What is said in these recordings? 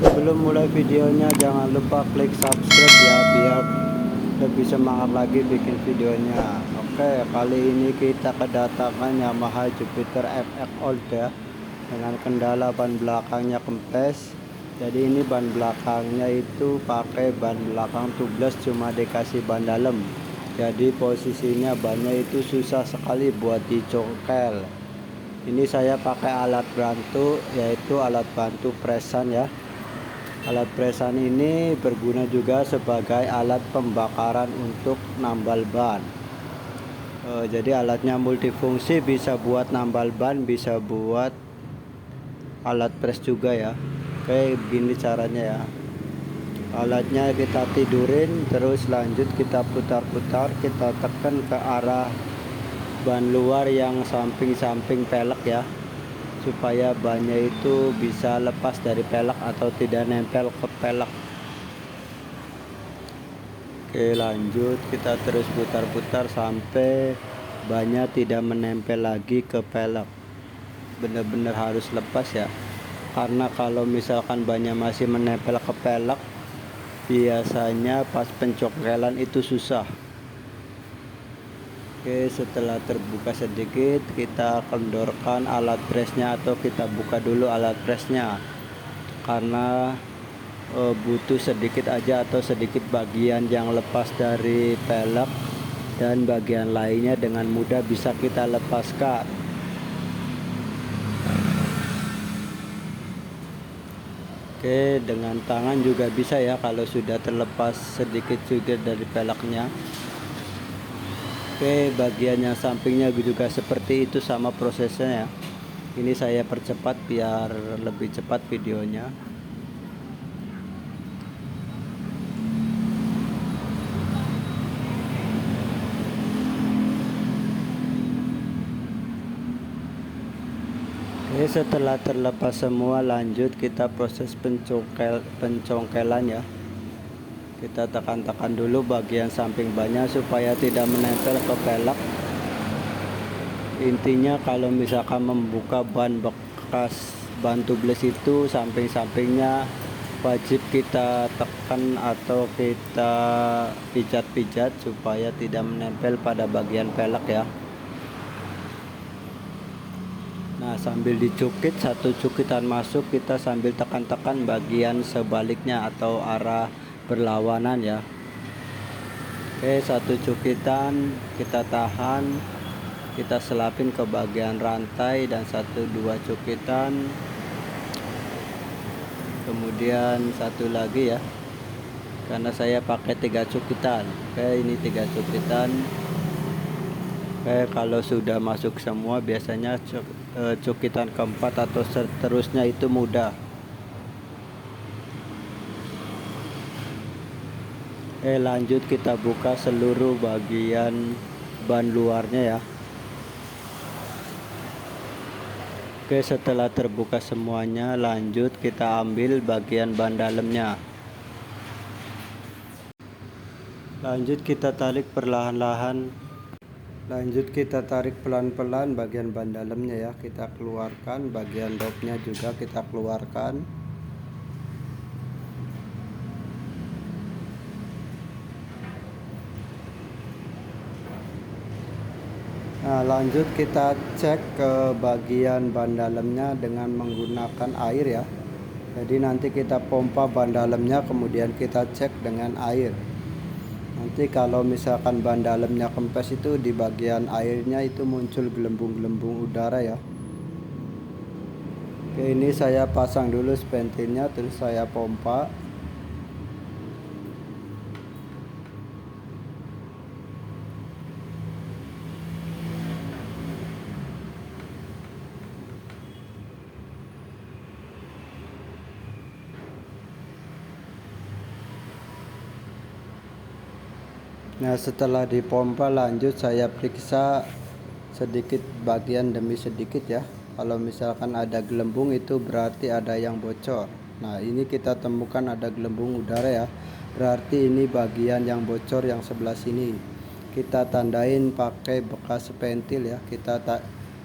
Sebelum mulai videonya jangan lupa klik subscribe ya, biar lebih semangat lagi bikin videonya. Oke, kali ini kita kedatangan Yamaha Jupiter FX Old ya, dengan kendala ban belakangnya kempes. Jadi ini ban belakangnya itu pakai ban belakang tubeless, cuma dikasih ban dalam. Jadi posisinya bannya itu susah sekali buat dicokel. Ini saya pakai alat bantu, yaitu alat bantu presan ya. Alat presan ini berguna juga sebagai alat pembakaran untuk nambal ban. Jadi alatnya multifungsi, bisa buat nambal ban, bisa buat alat pres juga ya. Oke, begini caranya ya. Alatnya kita tidurin, terus lanjut kita putar-putar, kita tekan ke arah ban luar yang samping-samping pelek ya, supaya bannya itu bisa lepas dari pelek atau tidak nempel ke pelek. Oke, lanjut kita terus putar-putar sampai bannya tidak menempel lagi ke pelek. Benar-benar harus lepas ya, karena kalau misalkan bannya masih menempel ke pelek, biasanya pas pencokelan itu susah. Oke, setelah terbuka sedikit, kita kendorkan alat presnya, atau kita buka dulu alat presnya, karena butuh sedikit aja atau sedikit bagian yang lepas dari pelek, dan bagian lainnya dengan mudah bisa kita lepaskan. Oke, dengan tangan juga bisa ya kalau sudah terlepas sedikit juga dari peleknya. Oke, bagian yang sampingnya juga seperti itu, sama prosesnya ya. Ini saya percepat biar lebih cepat videonya. Oke, setelah terlepas semua, lanjut kita proses pencongkelan ya. Kita tekan-tekan dulu bagian samping bannya supaya tidak menempel ke pelek. Intinya kalau misalkan membuka ban bekas ban tubeless itu, samping-sampingnya wajib kita tekan atau kita pijat-pijat supaya tidak menempel pada bagian pelek ya. Nah, sambil dicukit, satu cukitan masuk, kita sambil tekan-tekan bagian sebaliknya atau arah berlawanan ya. Oke, satu cukitan kita tahan, kita selapin ke bagian rantai, dan 1-2 cukitan, kemudian satu lagi ya, karena saya pakai 3 cukitan. Oke, ini 3 cukitan. Oke, kalau sudah masuk semua, biasanya cukitan keempat atau seterusnya itu mudah. Lanjut kita buka seluruh bagian ban luarnya ya. Oke, setelah terbuka semuanya, lanjut kita ambil bagian ban dalamnya. Lanjut kita tarik perlahan-lahan. Lanjut kita tarik pelan-pelan bagian ban dalamnya ya. Kita keluarkan, bagian dopnya juga kita keluarkan. Nah, lanjut kita cek ke bagian ban dalamnya dengan menggunakan air ya. Jadi nanti kita pompa ban dalamnya, kemudian kita cek dengan air. Nanti kalau misalkan ban dalamnya kempes, itu di bagian airnya itu muncul gelembung-gelembung udara ya. Oke, ini saya pasang dulu spentilnya, terus saya pompa. Nah, setelah dipompa, lanjut saya periksa sedikit bagian demi sedikit ya. Kalau misalkan ada gelembung, itu berarti ada yang bocor. Nah, ini kita temukan ada gelembung udara ya, berarti ini bagian yang bocor yang sebelah sini. Kita tandain pakai bekas pentil ya. Kita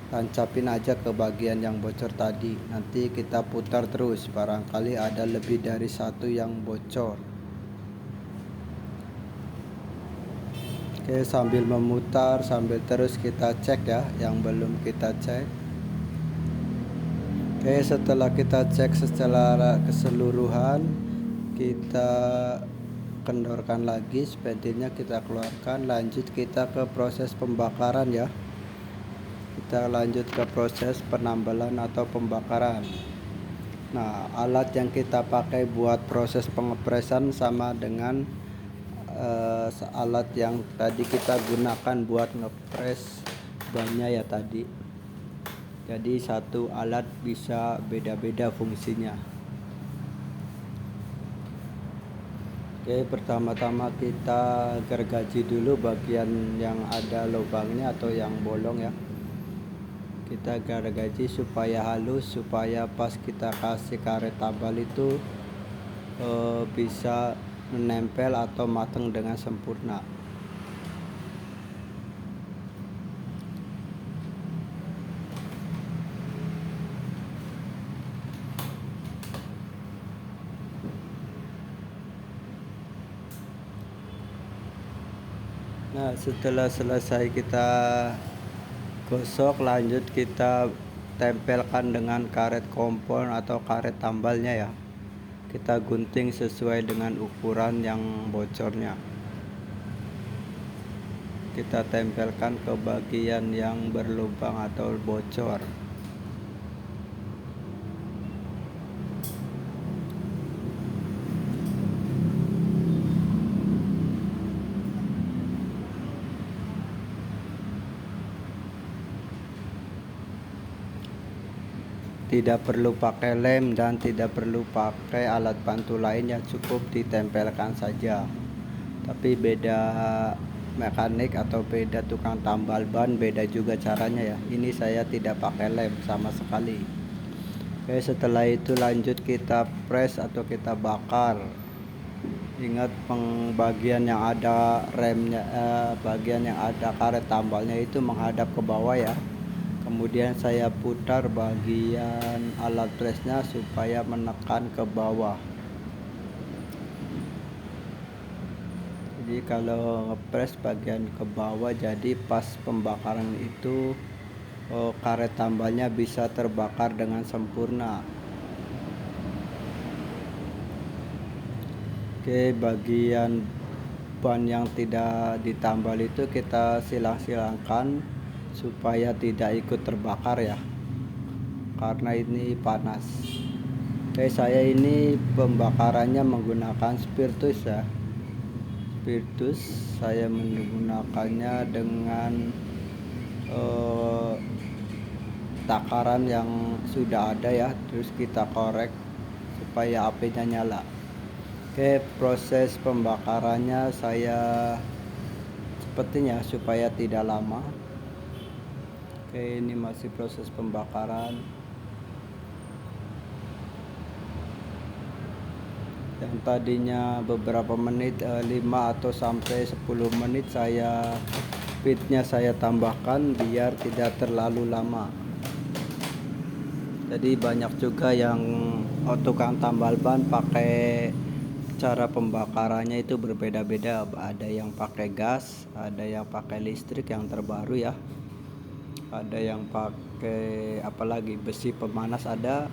tancapin aja ke bagian yang bocor tadi. Nanti kita putar terus, barangkali ada lebih dari satu yang bocor. Oke, sambil memutar, sambil terus kita cek ya yang belum kita cek. Oke, setelah kita cek secara keseluruhan, kita kendorkan lagi spandilnya, kita keluarkan. Lanjut kita ke proses pembakaran ya. Kita lanjut ke proses penambalan atau pembakaran. Nah, alat yang kita pakai buat proses pengepresan sama dengan alat yang tadi kita gunakan buat ngepres bannya ya tadi. Jadi satu alat bisa beda-beda fungsinya. Oke, pertama-tama kita gergaji dulu bagian yang ada lubangnya atau yang bolong ya. Kita gergaji supaya halus, supaya pas kita kasih karet tambal itu bisa menempel atau matang dengan sempurna. Nah, setelah selesai kita gosok, lanjut kita tempelkan dengan karet kompon atau karet tambalnya ya. Kita gunting sesuai dengan ukuran yang bocornya. Kita tempelkan ke bagian yang berlubang atau bocor. Tidak perlu pakai lem dan tidak perlu pakai alat bantu lainnya, cukup ditempelkan saja. Tapi beda mekanik atau beda tukang tambal ban, beda juga caranya ya. Ini saya tidak pakai lem sama sekali. Oke, setelah itu lanjut kita press atau kita bakar. Ingat bagian yang ada remnya, bagian yang ada karet tambalnya itu menghadap ke bawah ya. Kemudian saya putar bagian alat presnya supaya menekan ke bawah. Jadi kalau ngepres bagian ke bawah, jadi pas pembakaran itu karet tambalnya bisa terbakar dengan sempurna. Oke, bagian ban yang tidak ditambal itu kita silang-silangkan supaya tidak ikut terbakar ya, karena ini panas. Oke, saya ini pembakarannya menggunakan spiritus ya. Spiritus saya menggunakannya dengan takaran yang sudah ada ya, terus kita korek supaya apinya nyala. Oke, proses pembakarannya saya cepetin ya supaya tidak lama. Oke, ini masih proses pembakaran. Yang tadinya beberapa menit, 5 atau sampai 10 menit, speednya saya tambahkan biar tidak terlalu lama. Jadi banyak juga yang tukang tambal ban pakai cara pembakarannya itu berbeda-beda. Ada yang pakai gas, ada yang pakai listrik yang terbaru ya, ada yang pakai apalagi besi pemanas, ada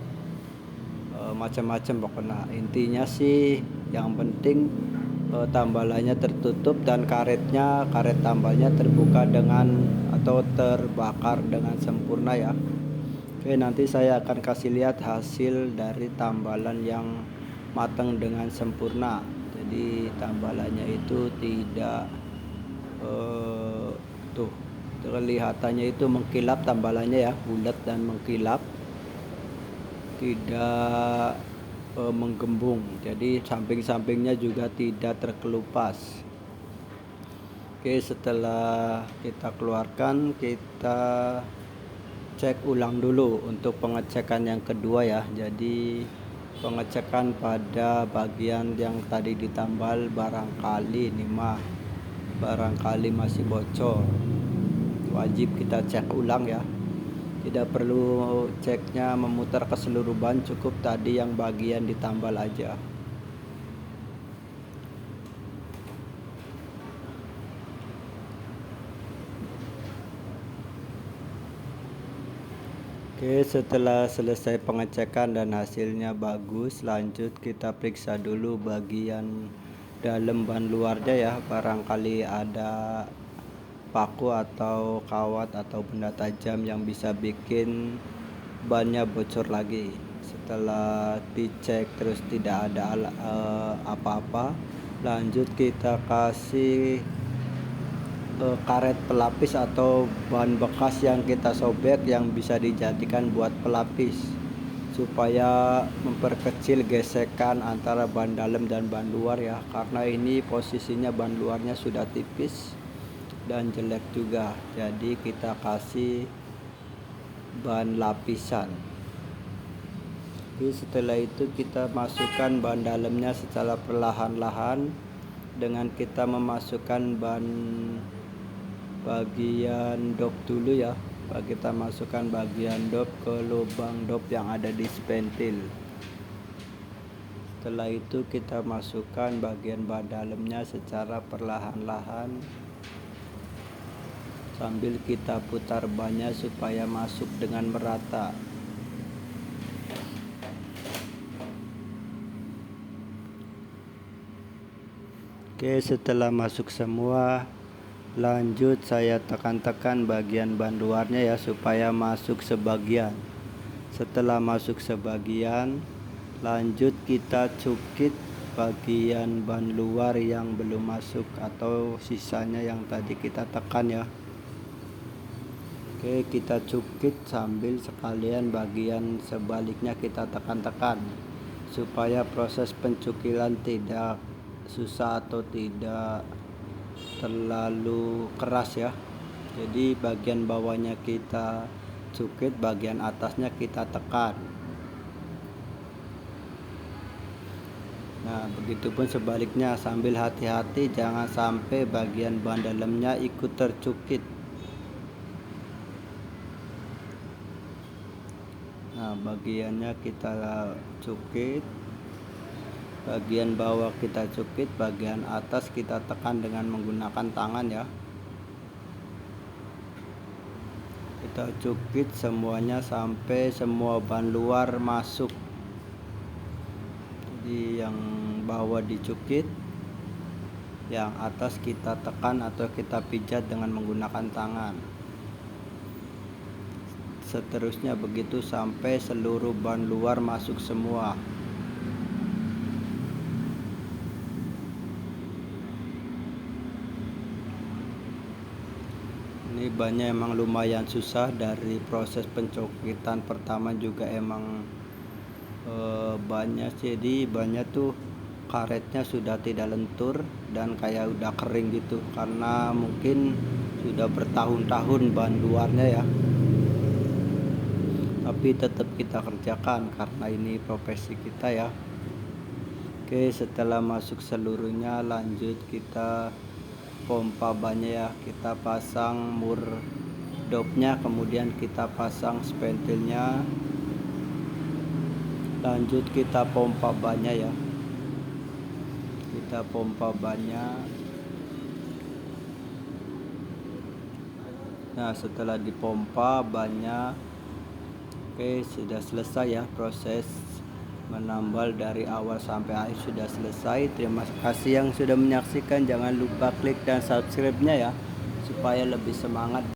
macam-macam pokoknya. Intinya sih yang penting tambalannya tertutup dan karet tambalnya terbuka dengan atau terbakar dengan sempurna ya. Oke, nanti saya akan kasih lihat hasil dari tambalan yang matang dengan sempurna. Jadi tambalannya itu tidak tuh kelihatannya itu mengkilap, tambalannya ya bulat dan mengkilap, tidak menggembung. Jadi samping-sampingnya juga tidak terkelupas. Oke, setelah kita keluarkan, kita cek ulang dulu untuk pengecekan yang kedua ya. Jadi pengecekan pada bagian yang tadi ditambal, barangkali masih bocor, wajib kita cek ulang ya. Tidak perlu ceknya memutar ke seluruh ban, cukup tadi yang bagian ditambal aja. Oke, setelah selesai pengecekan dan hasilnya bagus, lanjut kita periksa dulu bagian dalam ban luarnya ya. Barangkali ada paku atau kawat atau benda tajam yang bisa bikin bannya bocor lagi. Setelah dicek terus tidak ada apa-apa, lanjut kita kasih karet pelapis atau bahan bekas yang kita sobek yang bisa dijadikan buat pelapis, supaya memperkecil gesekan antara ban dalam dan ban luar ya, karena ini posisinya ban luarnya sudah tipis dan jelek juga, jadi kita kasih ban lapisan. Jadi setelah itu kita masukkan ban dalamnya secara perlahan-lahan dengan kita memasukkan ban bagian dop dulu ya. Kita masukkan bagian dop ke lubang dop yang ada di spentil. Setelah itu kita masukkan bagian ban dalamnya secara perlahan-lahan sambil kita putar bannya supaya masuk dengan merata. Oke, setelah masuk semua, lanjut saya tekan-tekan bagian ban luarnya ya supaya masuk sebagian. Setelah masuk sebagian, lanjut kita cukit bagian ban luar yang belum masuk atau sisanya yang tadi kita tekan ya. Oke, kita cukit sambil sekalian bagian sebaliknya kita tekan-tekan supaya proses pencukilan tidak susah atau tidak terlalu keras ya. Jadi bagian bawahnya kita cukit, bagian atasnya kita tekan. Nah, begitupun sebaliknya, sambil hati-hati jangan sampai bagian ban dalamnya ikut tercukit. Nah, bagiannya kita cukit, bagian bawah kita cukit, bagian atas kita tekan dengan menggunakan tangan ya. Kita cukit semuanya sampai semua ban luar masuk. Jadi yang bawah dicukit, yang atas kita tekan atau kita pijat dengan menggunakan tangan. Seterusnya begitu sampai seluruh ban luar masuk semua. Ini bannya emang lumayan susah. Dari proses pencokitan pertama juga emang bannya, jadi bannya tuh karetnya sudah tidak lentur dan kayak udah kering gitu, karena mungkin sudah bertahun-tahun ban luarnya ya. Tapi tetap kita kerjakan karena ini profesi kita ya. Oke, setelah masuk seluruhnya, lanjut kita pompa bannya ya. Kita pasang mur dopnya, kemudian kita pasang spentilnya, lanjut kita pompa bannya ya. Kita pompa bannya. Nah, setelah dipompa bannya, oke, sudah selesai ya, proses menambal dari awal sampai akhir sudah selesai. Terima kasih yang sudah menyaksikan. Jangan lupa klik dan subscribe-nya ya supaya lebih semangat